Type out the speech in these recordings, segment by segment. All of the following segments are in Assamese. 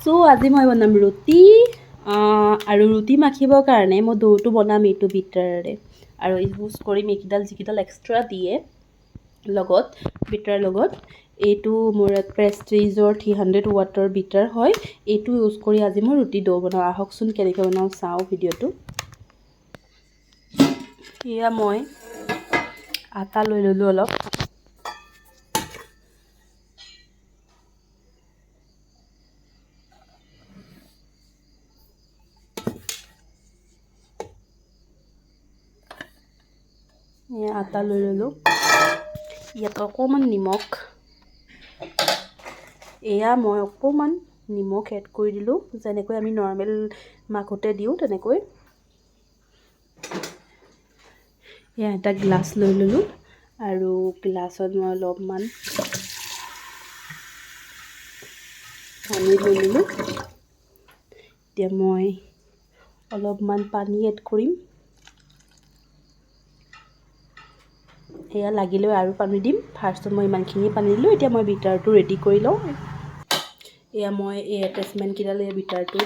সো আজি মই বনাম ৰুটি আৰু ৰুটি মাখিবৰ কাৰণে মই ডোটো বনাম এইটো বিটাৰেৰে আৰু ইউজ কৰিম এইকেইডাল যিকেইডাল এক্সট্ৰা দিয়ে লগত বিটাৰ লগত এইটো মোৰ প্ৰেষ্টিজৰ 300 ৱাটৰ বিটাৰ হয় এইটো ইউজ কৰি আজি মই ৰুটি ডো বনাওঁ আহকচোন কেনেকৈ বনাওঁ চাওঁ ভিডিঅ'টো এয়া মই আটা লৈ ললোঁ অলপ আটা লৈ ললোঁ ইয়াত অকণমান নিমখ এয়া মই অকণমান নিমখ এড কৰি দিলোঁ যেনেকৈ আমি নৰ্মেল মাখোতে দিওঁ তেনেকৈ এয়া এটা গ্লাছ লৈ ললোঁ আৰু গ্লাছত মই অলপমান পানী লৈ ললোঁ এতিয়া মই অলপমান পানী এড কৰিম এয়া লাগিলে আৰু পানী দিম ফাৰ্ষ্টত মই ইমানখিনি পানী দিলোঁ এতিয়া মই বিটাৰটো ৰেডি কৰি লওঁ এয়া মই এই এটেচমেণ্ট কিডাল এই বিটাৰটো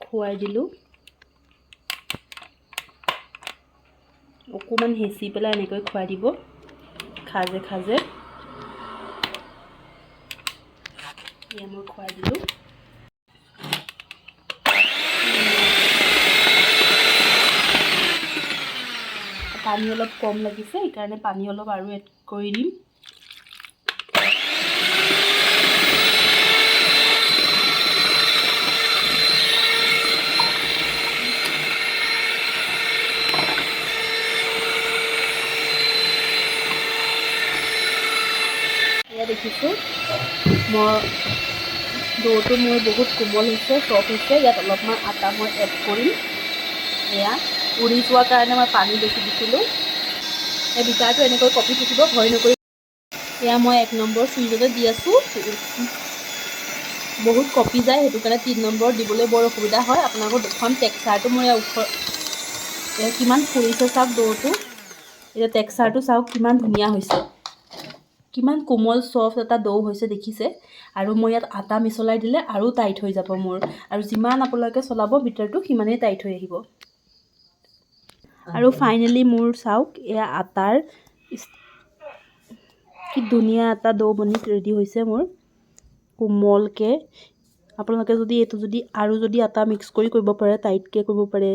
খুৱাই দিলোঁ অকণমান হেঁচি পেলাই এনেকৈ খুৱাই দিব খাজে খাজে এয়া মই খুৱাই দিলোঁ পানী অলপ কম লাগিছে সেইকাৰণে পানী অলপ আৰু এড কৰি দিম এয়া দেখিছোঁ মই ডোটো মোৰ বহুত কোমল হৈছে চফ্ট হৈছে ইয়াত অলপমান আটা মই এড কৰিম এয়া উৰি যোৱাৰ কাৰণে মই পানী বেছি দিছিলোঁ এই বিটাৰটো এনেকৈ কপি থাকিব ভয় নকৰি এয়া মই 1 নম্বৰ ফ্ৰিজতে দি আছোঁ বহুত কপি যায় সেইটো কাৰণে 3 নম্বৰ দিবলৈ বৰ অসুবিধা হয় আপোনালোকৰ দুখন টেক্সাৰটো মই কিমান ফুলিছে চাওক ডোটো এতিয়া টেক্সাৰটো চাওক কিমান ধুনীয়া হৈছে কিমান কোমল সফ্ট এটা ডো হৈছে দেখিছে আৰু মই ইয়াত আটা মিছলাই দিলে আৰু টাইট হৈ যাব মোৰ আৰু যিমান আপোনালোকে চলাব বিটাৰটো সিমানেই টাইট হৈ আহিব আৰু ফাইনেলি মোৰ চাওক এয়া আটাৰ কি ধুনীয়া এটা ডো বনি ৰেডি হৈছে মোৰ কোমলকৈ আপোনালোকে যদি এইটো যদি আটা মিক্স কৰি কৰিব পাৰে টাইটকৈ কৰিব পাৰে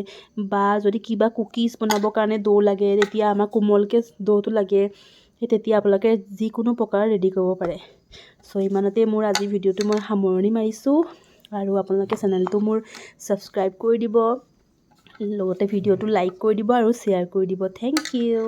বা যদি কিবা কুকিজ বনাবৰ কাৰণে ডো লাগে তেতিয়া আমাৰ কোমলকৈ ডোটো লাগে সেই তেতিয়া আপোনালোকে যিকোনো প্ৰকাৰ ৰেডি কৰিব পাৰে চ' ইমানতে মোৰ আজি ভিডিঅ'টো মই সামৰণি মাৰিছোঁ আৰু আপোনালোকে চেনেলটো মোৰ ছাবস্ক্ৰাইব কৰি দিব লগতে ভিডিঅ'টো লাইক কৰি দিব আৰু শ্বেয়াৰ কৰি দিব থেংক ইউ